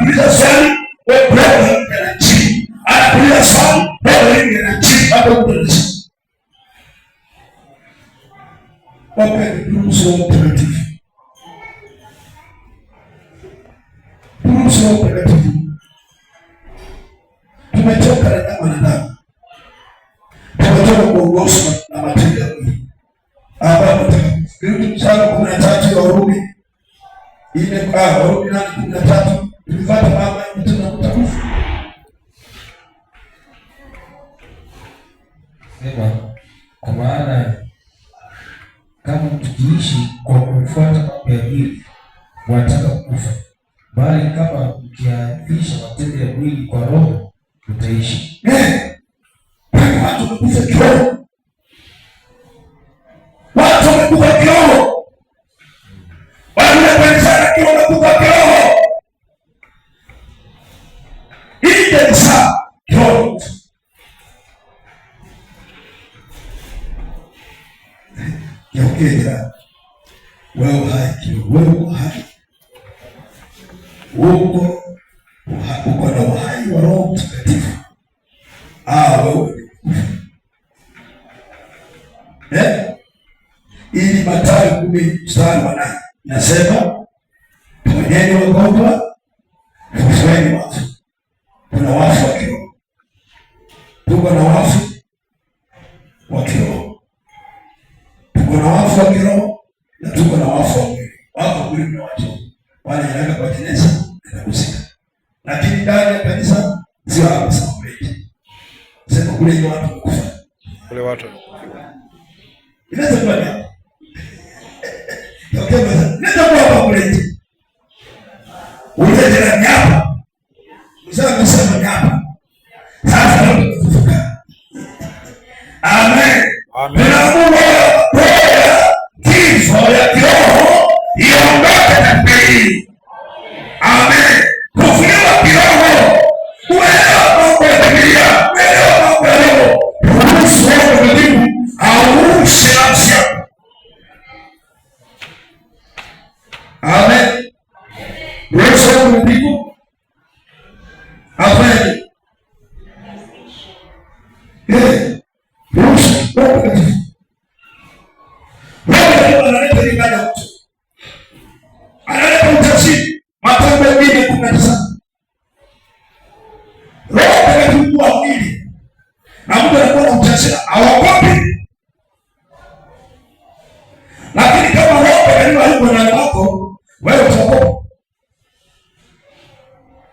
anakuuliza swali, wewe na chini. Anakuuliza swali, wewe na chini hapo unasema. Wapende Roho Mtakatifu. Roho Mtakatifu. Tumechoka na nyama na damu. Tumechoka kuongozwa na matendo ya mwili. Ambapo mstari 13 wa Warumi Warumi 8:13 tulifuata mambo ya mtume mtakatifu. Sema kwa maana kama tukiishi kwa kufuata mambo ya mwili wataka kufa, bali kama mkiafisha matendo ya mwili kwa Roho utaishi. Watu wamekufa kiroho. Watu wamekufa kiroho. Wanakwenda kiroho wamekufa kiroho. Hii ni saa kiroho. Yaukira wewe hai kiroho, wewe hai. Uko na uhai wa Roho Mtakatifu. Wewe ili Mathayo 10:8 nasema ponyeni wagonjwa, fufueni wafu. Kuna wafu wa kiroho, tuko na wafu wa kiroho, tuko na wafu wa kiroho na tuko na wafu wa mwili. Wafu wa mwili ni watu wale yanaka kwa kanisa inahusika, lakini ndani ya kanisa sio hapo sababu. Sema kule ni watu kufa, kule watu inaweza kuwa ni okay, nenda kwa hapo kule. Ule tena nyapa. Msema nyapa. Sasa ndio tunafuka. Amen. Amen. Tunaomba kifo ya kiroho iondoke katika hii. Amen. Kufunga kiroho. Uelewa mambo ya Biblia. Uelewa mambo ya Roho. Ruhusu Roho Mtakatifu aurushe nafsi yako. Amen. Ruhusu Roho Mtakatifu afanye. Ruhusu Roho Mtakatifu. Roho analeta ibada mtu. Analeta utajiri. Matendo 2:19.